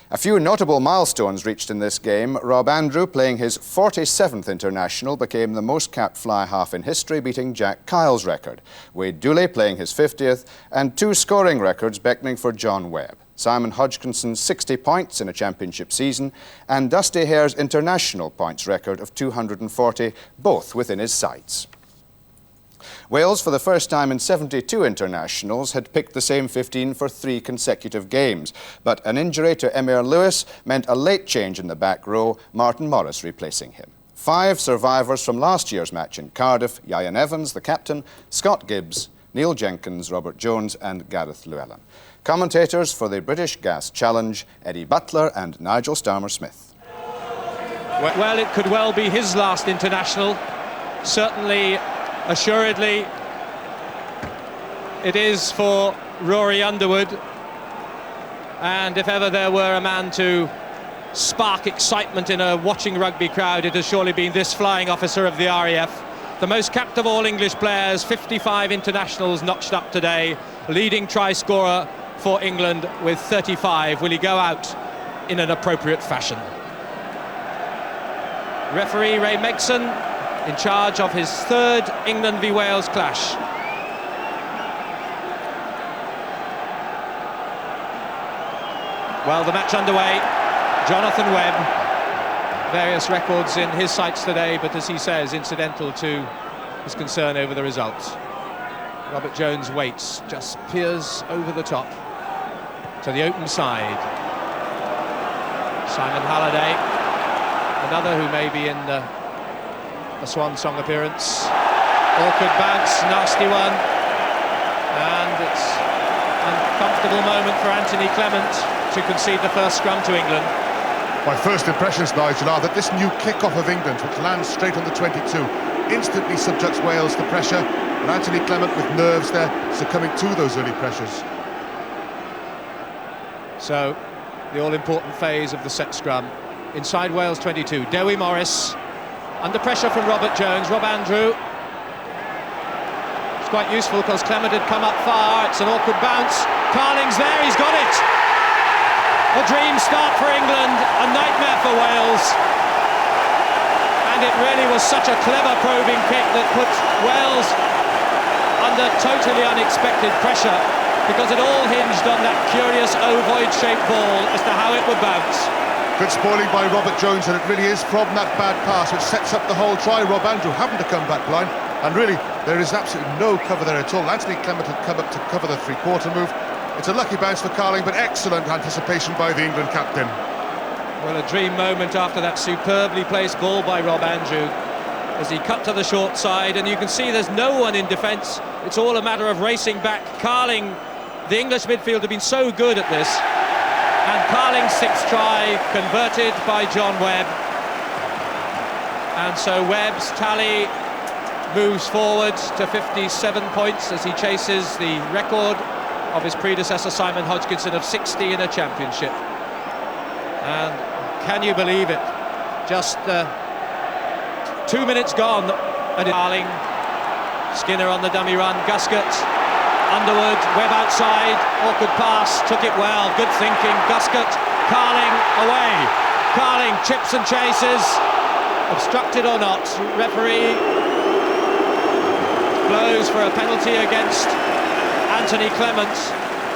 A few notable milestones reached in this game. Rob Andrew, playing his 47th international, became the most capped fly half in history, beating Jack Kyle's record. Wade Dooley playing his 50th, and two scoring records beckoning for John Webb. Simon Hodgkinson's 60 points in a championship season, and Dusty Hare's international points record of 240, both within his sights. Wales, for the first time in 72 internationals, had picked the same 15 for 3 consecutive games. But an injury to Emyr Lewis meant a late change in the back row, Martin Morris replacing him. 5 survivors from last year's match in Cardiff: Ian Evans, the captain, Scott Gibbs, Neil Jenkins, Robert Jones and Gareth Llewellyn. Commentators for the British Gas Challenge, Eddie Butler and Nigel Starmer-Smith. Well, it could well be his last international. Certainly, assuredly, it is for Rory Underwood. And if ever there were a man to spark excitement in a watching rugby crowd, it has surely been this flying officer of the RAF. The most capped of all English players, 55 internationals notched up today, leading try scorer for England with 35. Will he go out in an appropriate fashion? Referee Ray Megson in charge of his 3rd England v Wales clash. Well, the match underway. Jonathan Webb, various records in his sights today, but as he says, incidental to his concern over the results. Robert Jones waits, just peers over the top to the open side. Simon Halliday, another who may be in a swan song appearance. Awkward bounce, nasty one, and it's an uncomfortable moment for Anthony Clement to concede the first scrum to England. My first impressions, Nigel, are that this new kick-off of England, which lands straight on the 22, instantly subjects Wales to pressure, and Anthony Clement, with nerves there, succumbing to those early pressures. So, the all-important phase of the set scrum. Inside Wales 22, Dewi Morris, under pressure from Robert Jones. Rob Andrew. It's quite useful because Clement had come up far. It's an awkward bounce. Carling's there, he's got it! A dream start for England, a nightmare for Wales. And it really was such a clever probing kick that put Wales under totally unexpected pressure, because it all hinged on that curious ovoid-shaped ball as to how it would bounce. Good spoiling by Robert Jones, and it really is from that bad pass which sets up the whole try. Rob Andrew having to come back blind, and really there is absolutely no cover there at all. Anthony Clement had come up to cover the three-quarter move. It's a lucky bounce for Carling, but excellent anticipation by the England captain. Well, a dream moment after that superbly placed ball by Rob Andrew as he cut to the short side, and you can see there's no one in defence. It's all a matter of racing back. Carling, the English midfield, have been so good at this, and Carling's 6th try converted by John Webb, and so Webb's tally moves forward to 57 points as he chases the record of his predecessor Simon Hodgkinson of 60 in a championship. And can you believe it? Just 2 minutes gone, and Carling, Skinner on the dummy run, Guscott, Underwood, Webb outside, awkward pass, took it well, good thinking, Guscott, Carling away. Carling chips and chases, obstructed or not. Referee blows for a penalty against Anthony Clement,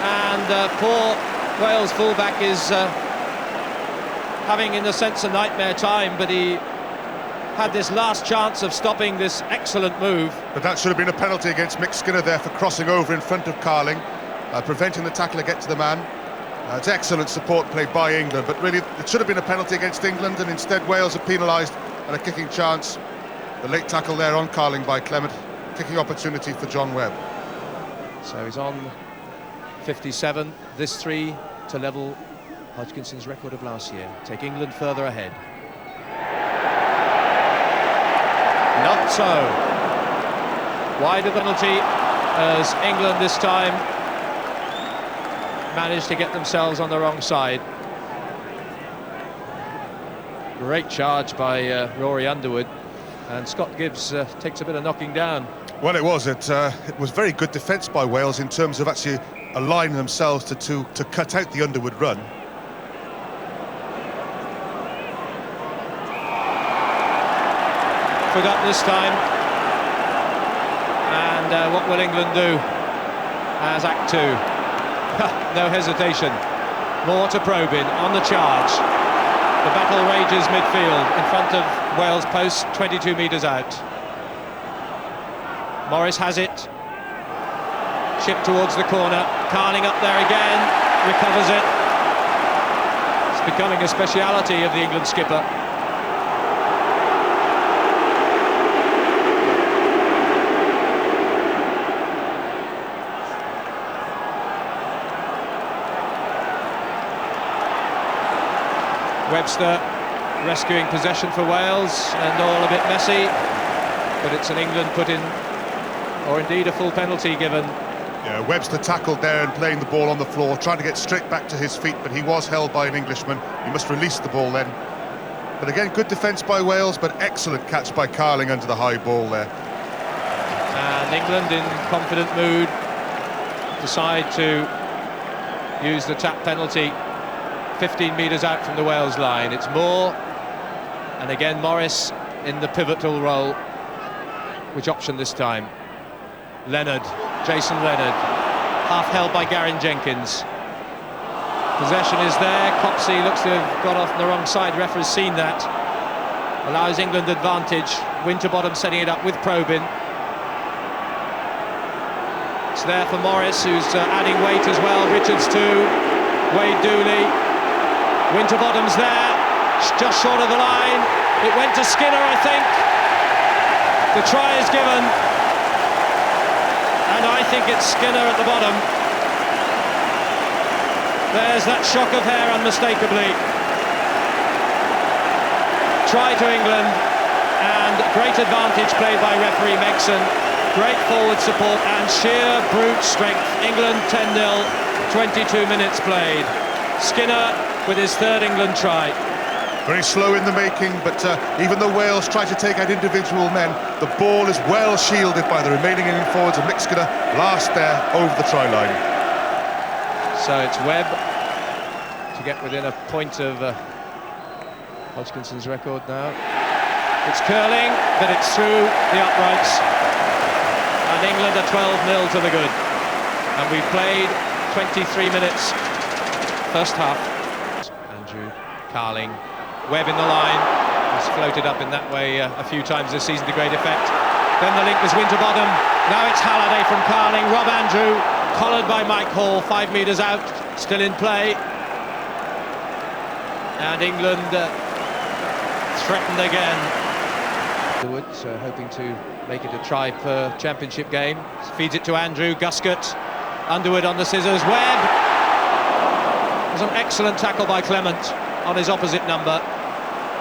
and poor Wales fullback is having, in a sense, a nightmare time, but he had this last chance of stopping this excellent move. But that should have been a penalty against Mick Skinner there for crossing over in front of Carling, preventing the tackler get to the man. It's excellent support played by England, but really it should have been a penalty against England, and instead Wales are penalised and a kicking chance. The late tackle there on Carling by Clement, kicking opportunity for John Webb. So he's on 57, this 3 to level Hodgkinson's record of last year, take England further ahead. Not so. Wide of the penalty as England this time managed to get themselves on the wrong side. Great charge by Rory Underwood, and Scott Gibbs takes a bit of knocking down. Well, it was very good defence by Wales in terms of actually aligning themselves to cut out the Underwood run. foot up this time. And what will England do as Act 2? No hesitation. More to probe in, on the charge. The battle rages midfield, in front of Wales post, 22 metres out. Morris has it. Chip towards the corner. Carling up there again, recovers it. It's becoming a speciality of the England skipper. Webster rescuing possession for Wales, and all a bit messy, but it's an England put in, or indeed a full penalty given. Yeah, Webster tackled there and playing the ball on the floor, trying to get straight back to his feet, but he was held by an Englishman. He must release the ball then. But again, good defence by Wales, but excellent catch by Carling under the high ball there. And England, in confident mood, decide to use the tap penalty 15 metres out from the Wales line. It's Moore, and again Morris in the pivotal role. Which option this time? Leonard, Jason Leonard, half held by Garyn Jenkins. Possession is there. Copsey looks to have got off on the wrong side. Referee's seen that. Allows England advantage. Winterbottom setting it up with Probyn. It's there for Morris, who's adding weight as well. Richards too. Wade Dooley. Winterbottom's there, just short of the line. It went to Skinner, I think. The try is given, and I think it's Skinner at the bottom. There's that shock of hair, unmistakably. Try to England, and great advantage played by referee Megson. Great forward support and sheer brute strength. England 10-0, 22 minutes played. Skinner with his third England try. Very slow in the making, but even though Wales try to take out individual men, the ball is well shielded by the remaining England forwards, and Mick Skinner last there over the try line. So it's Webb to get within a point of Hodgkinson's record now. It's curling, but it's through the uprights, and England are 12-0 to the good. And we've played 23 minutes, first half. Andrew, Carling, Webb in the line. He's floated up in that way a few times this season to great effect. Then the link was Winterbottom. Now it's Halliday from Carling. Rob Andrew, collared by Mike Hall, 5 metres out, still in play. And England threatened again. Woods hoping to make it a try per championship game. Feeds it to Andrew, Guscott. Underwood on the scissors. Webb. There's an excellent tackle by Clement on his opposite number.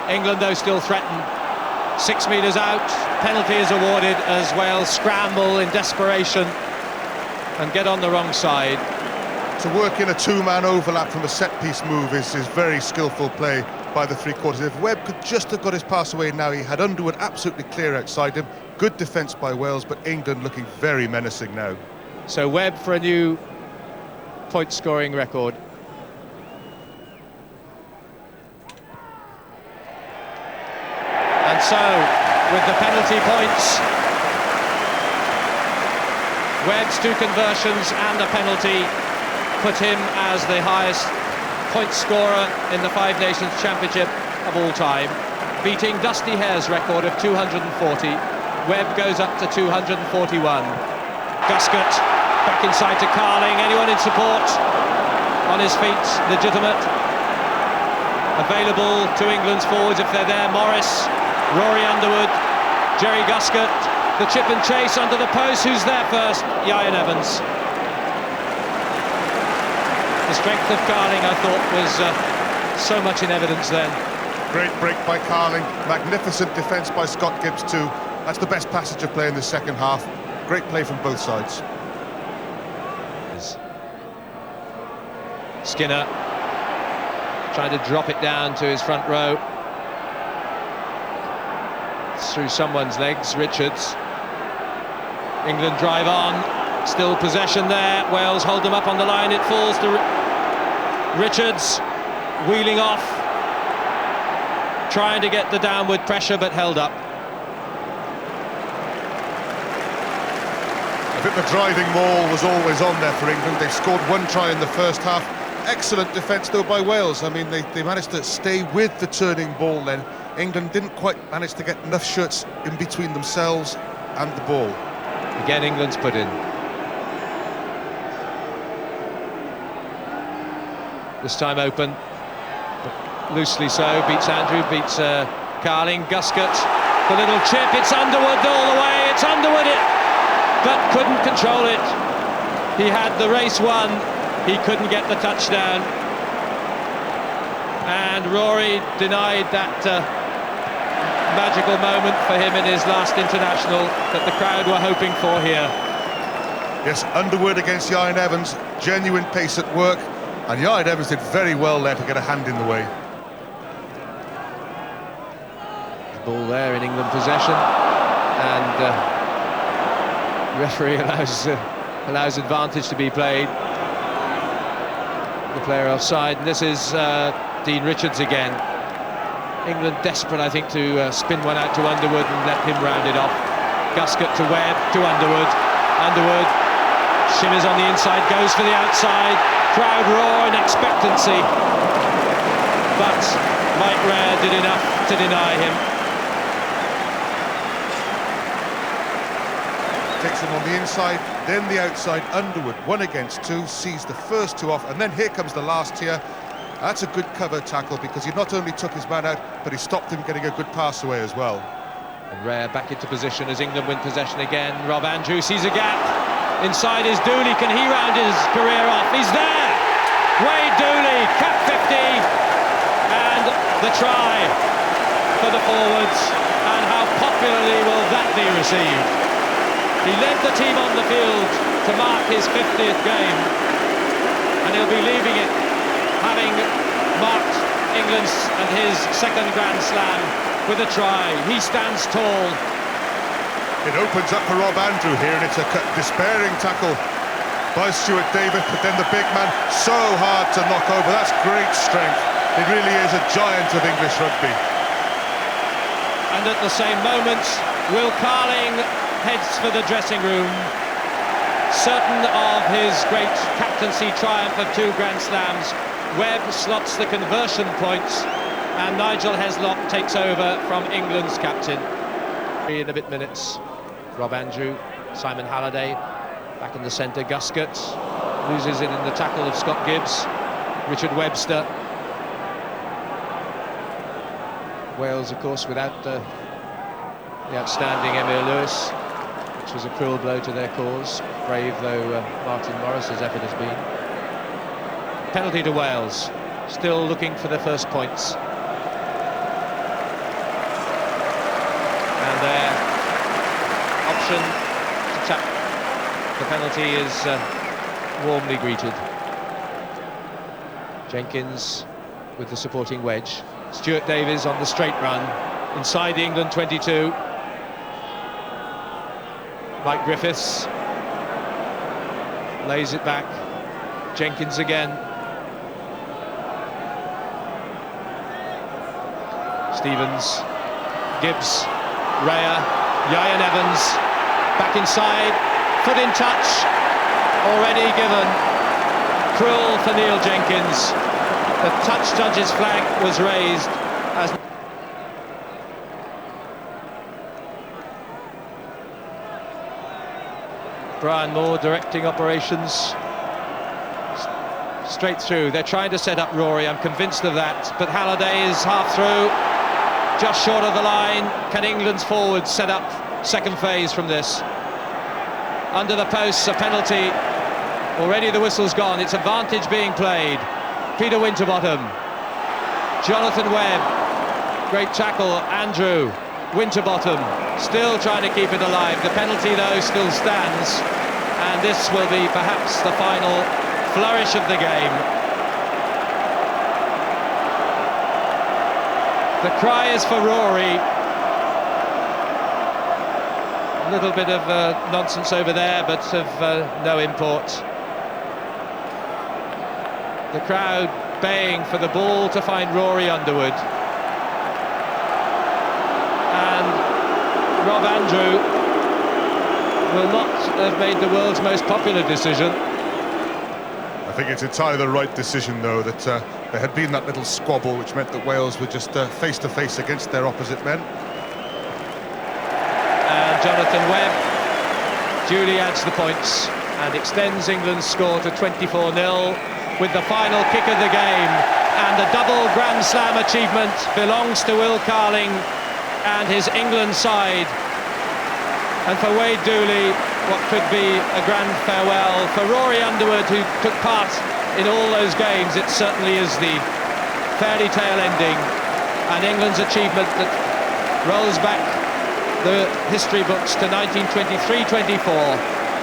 England, though, still threatened. 6 metres out. Penalty is awarded as Wales scramble in desperation and get on the wrong side. To work in a two-man overlap from a set-piece move is very skillful play by the three-quarters. If Webb could just have got his pass away now, he had Underwood absolutely clear outside him. Good defence by Wales, but England looking very menacing now. So Webb for a new point-scoring record. And so, with the penalty points, Webb's 2 conversions and a penalty put him as the highest point scorer in the Five Nations Championship of all time, beating Dusty Hare's record of 240. Webb goes up to 241. Guscott back inside to Carling. Anyone in support? On his feet, legitimate. Available to England's forwards if they're there. Morris, Rory Underwood, Jerry Guscott. The chip and chase under the post. Who's there first? Ian Evans. The strength of Carling, I thought, was so much in evidence then. Great break by Carling. Magnificent defence by Scott Gibbs too. That's the best passage of play in the second half. Great play from both sides. Skinner trying to drop it down to his front row. It's through someone's legs. Richards. England drive on. Still possession there. Wales hold them up on the line. It falls to Richards, wheeling off, trying to get the downward pressure, but held up. A bit of a driving maul was always on there for England. They scored one try in the first half. Excellent defence though by Wales. I mean, they managed to stay with the turning ball then. England didn't quite manage to get enough shots in between themselves and the ball. Again, England's put in. This time open, but loosely so. Beats Andrew, beats Carling. Guscott, the little chip. It's Underwood all the way. It's Underwood, but couldn't control it. He had the race won. He couldn't get the touchdown. And Rory denied that magical moment for him in his last international that the crowd were hoping for here. Yes, Underwood against Ian Evans, genuine pace at work, and Ian Evans did very well there to get a hand in the way. The ball there in England possession, and referee allows advantage to be played. The player offside, and this is Dean Richards again. England desperate, I think, to spin one out to Underwood and let him round it off. Guscott to Webb, to Underwood. Underwood shimmers on the inside, goes for the outside. Crowd roar in expectancy. But Mike Rare did enough to deny him. Takes him on the inside, then the outside. Underwood, 1 against 2, sees the first 2 off, and then here comes the last here. That's a good cover tackle because he not only took his man out, but he stopped him getting a good pass away as well. And Rare back into position as England win possession again. Rob Andrew sees a gap. Inside is Dooley. Can he round his career off? He's there! Wade Dooley, cap 50, and the try for the forwards. And how popularly will that be received? He led the team on the field to mark his 50th game, and he'll be leaving it having marked England's and his second Grand Slam with a try. He stands tall. It opens up for Rob Andrew here, and it's a despairing tackle by Stuart Davis, but then the big man, so hard to knock over. That's great strength. It really is a giant of English rugby. And at the same moment, Will Carling heads for the dressing room, certain of his great captaincy triumph of 2 Grand Slams. Webb slots the conversion points, and Nigel Heslop takes over from England's captain. 3 and a bit minutes. Rob Andrew, Simon Halliday back in the centre. Guscott loses it in the tackle of Scott Gibbs. Richard Webster. Wales, of course, without the outstanding Emile Lewis, which was a cruel blow to their cause, brave though Martin Morris's effort has been. Penalty to Wales, still looking for their first points. And their option to tap the penalty is warmly greeted. Jenkins with the supporting wedge. Stuart Davies on the straight run, inside the England 22. Mike Griffiths lays it back. Jenkins again. Stevens, Gibbs, Raya, Ian Evans, back inside, foot in touch, already given. Cruel for Neil Jenkins. The touch judge's flag was raised as Brian Moore directing operations. Straight through. They're trying to set up Rory, I'm convinced of that, but Halliday is half through, just short of the line. Can England's forwards set up second phase from this? Under the posts, a penalty. Already the whistle's gone. It's advantage being played. Peter Winterbottom, Jonathan Webb, great tackle. Andrew, Winterbottom, still trying to keep it alive. The penalty, though, still stands, and this will be perhaps the final flourish of the game. The cry is for Rory. A little bit of nonsense over there, but of no import. The crowd baying for the ball to find Rory Underwood. And Rob Andrew will not have made the world's most popular decision. I think it's entirely the right decision, though, that there had been that little squabble, which meant that Wales were just face-to-face against their opposite men. And Jonathan Webb duly adds the points and extends England's score to 24-0 with the final kick of the game. And the double Grand Slam achievement belongs to Will Carling and his England side. And for Wade Dooley, what could be a grand farewell. For Rory Underwood, who took part in all those games, it certainly is the fairy tale ending. And England's achievement that rolls back the history books to 1923-24.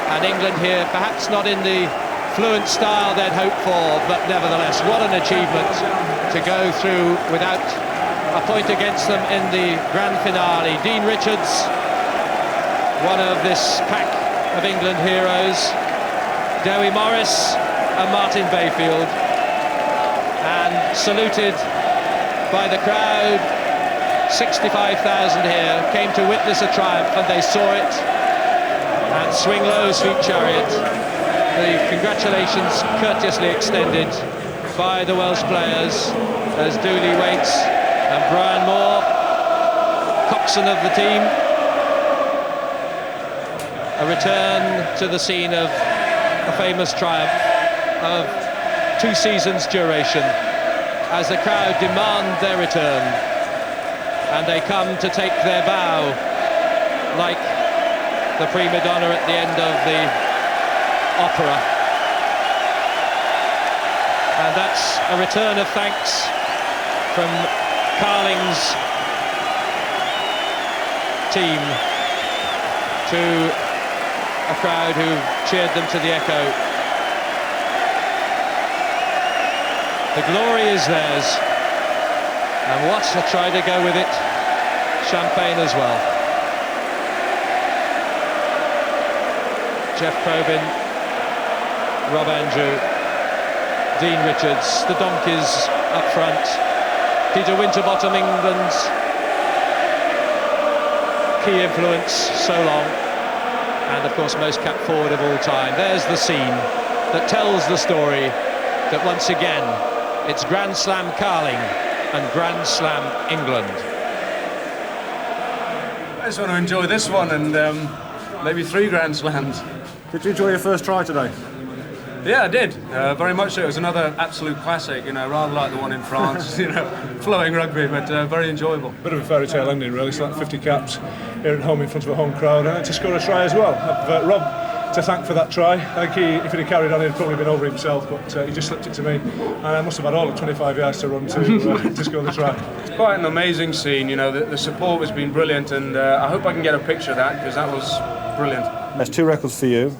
And England here, perhaps not in the fluent style they'd hoped for, but nevertheless, what an achievement to go through without a point against them in the grand finale. Dean Richards, one of this pack of England heroes, Dewi Morris and Martin Bayfield, and saluted by the crowd. 65,000 here came to witness a triumph, and they saw it. And Swing Low, Sweet Chariot, the congratulations courteously extended by the Welsh players as Dooley waits, and Brian Moore, coxswain of the team. A return to the scene of a famous triumph of 2 seasons' duration as the crowd demand their return, and they come to take their bow like the prima donna at the end of the opera. And that's a return of thanks from Carling's team to a crowd who cheered them to the echo. The glory is theirs, and what a try to go with it. Champagne as well. Jeff Probyn, Rob Andrew, Dean Richards, the Donkeys up front, Peter Winterbottom, England's key influence so long, and of course most capped forward of all time. There's the scene that tells the story that once again it's Grand Slam Carling and Grand Slam England. I just want to enjoy this one and maybe 3 Grand Slams. Did you enjoy your first try today? Yeah, I did. Very much so. It was another absolute classic, you know, rather like the one in France, you know, flowing rugby, but very enjoyable. Bit of a fairy tale ending, really. So like 50 caps here at home in front of a home crowd, and to score a try as well. I've Rob to thank for that try. I think if he'd have carried on, he'd probably been over himself, but he just slipped it to me, and I must have had all of 25 yards to run to score the try. It's quite an amazing scene, you know. The support has been brilliant, and I hope I can get a picture of that, because that was brilliant. There's 2 records for you.